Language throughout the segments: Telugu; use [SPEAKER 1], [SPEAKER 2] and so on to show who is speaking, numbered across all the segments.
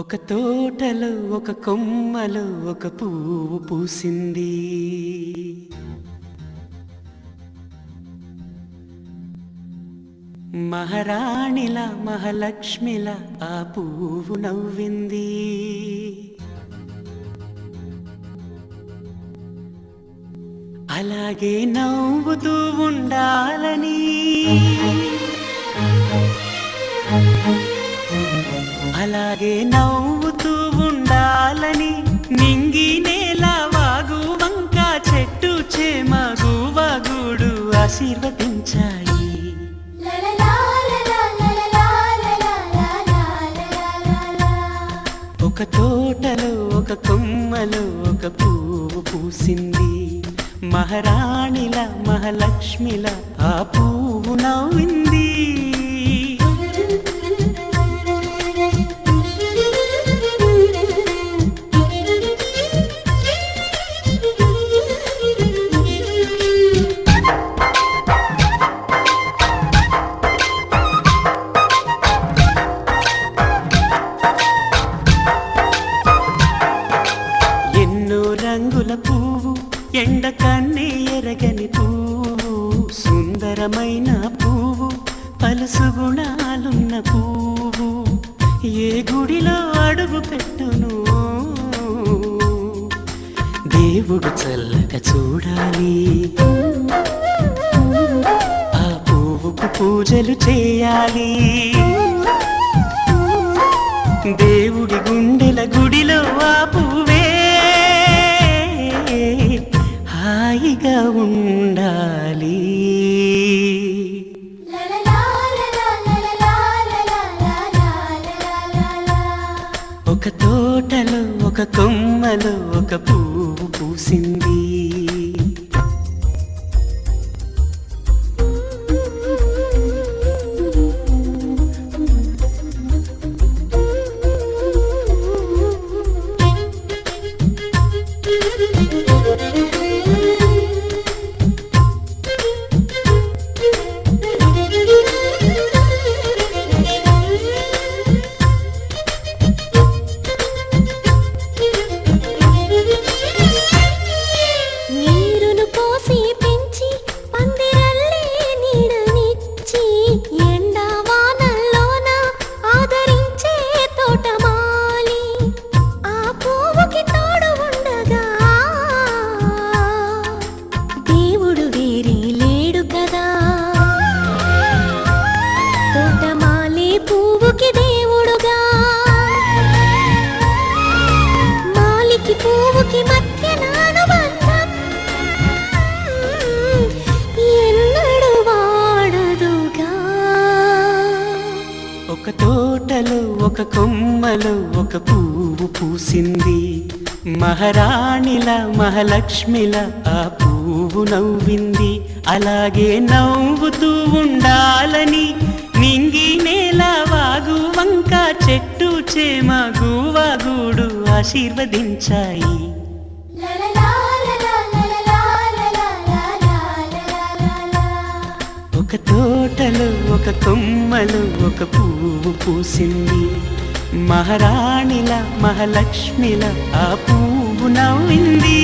[SPEAKER 1] ఒక తోటలో ఒక కొమ్మలో ఒక పువ్వు పూసింది. మహారాణిలా మహాలక్ష్మిలా ఆ పువ్వు నవ్వింది. అలాగే నవ్వుతూ ఉండాలని, అలాగే నవ్వుతూ ఉండాలని నింగి నేల వాగు వంక చెట్టు చేమ గువగుడు ఆశీర్వదించాయి. ఒక తోటలో ఒక కొమ్మలో ఒక పువ్వు పూసింది. మహారాణిలా మహాలక్ష్మిలా ఆ పువ్వు నవ్వింది. రంగుల పువ్వు, ఎండ కన్నే ఎరగని పువ్వు, సుందరమైన పువ్వు, పలుసు గుణాలున్న పువ్వు, ఏ గుడిలో అడుగు పెట్టును దేవుడు చల్లగా చూడాలి. ఆ పువ్వుకు పూజలు చేయాలి. దేవుడి గుండెల గుడిలో ఆ పువ్వే హాయిగా ఉండాలి. ఒక తోటలో ఒక కొమ్మలో ఒక పువ్వు పూసింది. ఒక తోటలో ఒక కొమ్మలో ఒక పువ్వు పూసింది. మహారాణిలా మహాలక్ష్మిలా ఆ పువ్వు నవ్వింది. అలాగే నవ్వుతూ ఉండాలని నింగి నేల వాగు వంక చెట్టు చేమ గువగుడు ఆశీర్వదించాయి. ఒక తోటలో ఒక కొమ్మలో ఒక పువ్వు పూసింది. మహారాణిలా మహాలక్ష్మిలా ఆ పువ్వు నవ్వింది.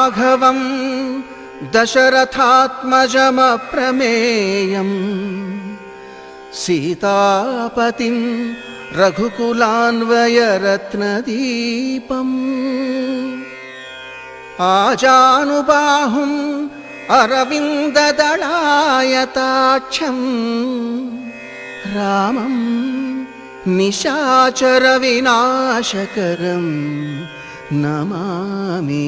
[SPEAKER 2] రాఘవం దశరథాత్మజమప్రమేయం సీతాపతిం రఘుకులాన్వయరత్నదీపం ఆజానుబాహుం అరవిందదళాయతాక్షం రామం నిశాచర వినాశకరం నమామి.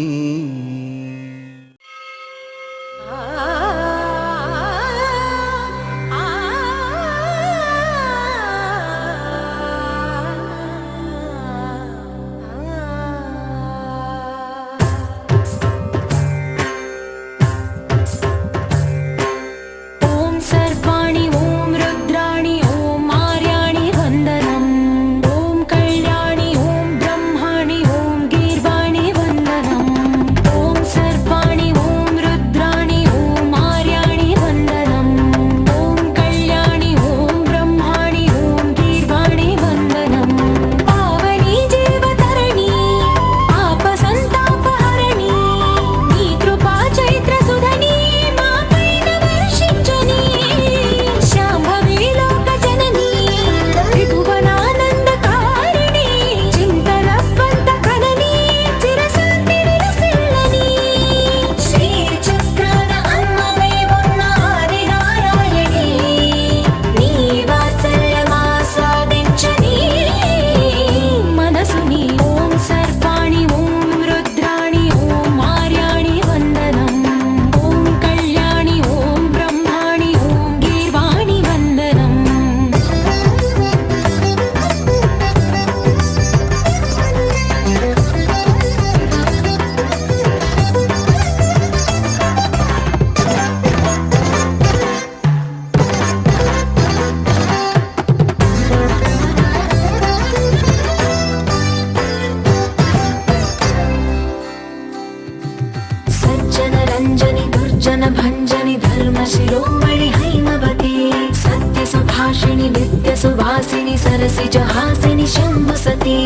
[SPEAKER 3] भञ्जनि धर्म शिरोमणि हैमवती सत्य सुभाषिणि नित्य सुवासिनि सरसिज हासिनि शम्भुसती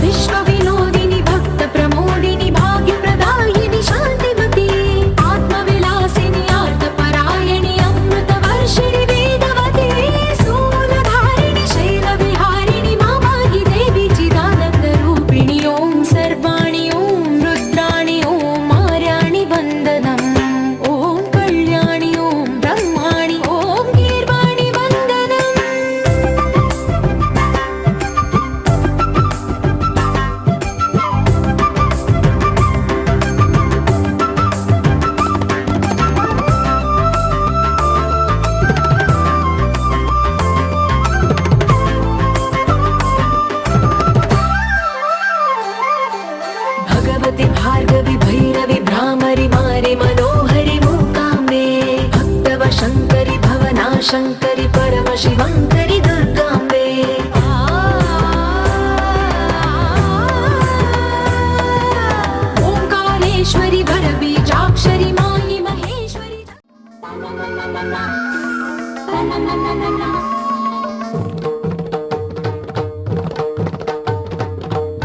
[SPEAKER 3] विश्व विनोदिनि भक्त प्रमोदिनि भाग्य प्रदायिनि शान्तिमती आत्मविलासिनि आर्तपरायणि अमृत वर्षिणि वेदवती सूलधारिणि शैलविहारिणि मामाहि देवी चिदानन्द रूपिणि ओं सर्वाणि ओं रुद्राणि ओं आर्याणि वन्दनम् ओं कल्याणि ओं ब्रह्माणि ओं गीर्वाणि वन्दनम् भगवति भार्गवि भैरवि भ्रामरि मारि मनोहरि मूकाम्बे भक्तव शङ्करि भवना शङ्करि परम शिवङ्करि दुर्गाम्बे ओङ्कारेश्वरि भरबीजाक्षरि मायि महेश्वरि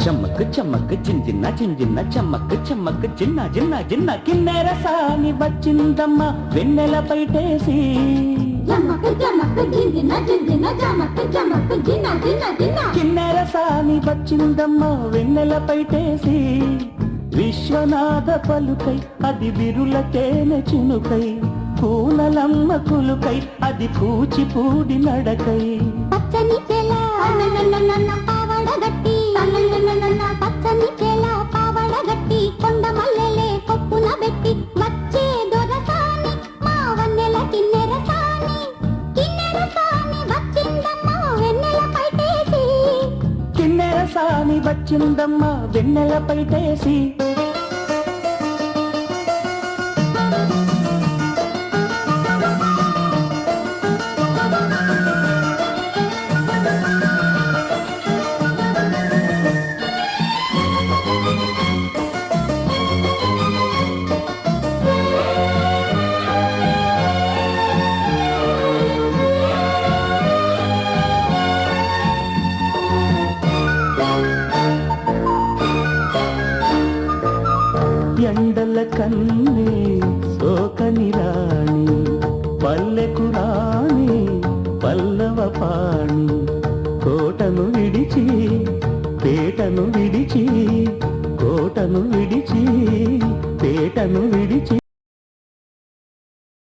[SPEAKER 1] చమ్మక్ చమ్మక్ చింజిన్న చింజిన్న చమ్మక్ చమ్మక్ చిన్న చిన్న చిన్న కిన్నెర సాని వచ్చిందమ్మ వెన్నెల పైటేసి కిన్నెర సాని వచ్చిందమ్మ వెన్నెల పైటేసి విశ్వనాథ పలుకై అది విరుల తేనె చినుకై కూనలమ్మ కులుకై అది కూచిపూడి నడకై
[SPEAKER 4] పచ్చని చెల పావడగట్టి పచ్చని చెల పావడగట్టి కొండ మల్లెలే కొప్పున పెట్టి వచ్చే దొరసాని మా వన్నెల కిన్నెర సాని వచ్చిందమ్మ వెన్నెల పైటేసి
[SPEAKER 1] కిన్నెర సాని వచ్చిందమ్మ వెన్నెల పైటేసి కనుల కన్నే సోకని రాణి పల్లెకు రాణి పల్లవ పాణి కోటను విడిచి పేటను విడిచి కోటను విడిచి పేటను విడిచి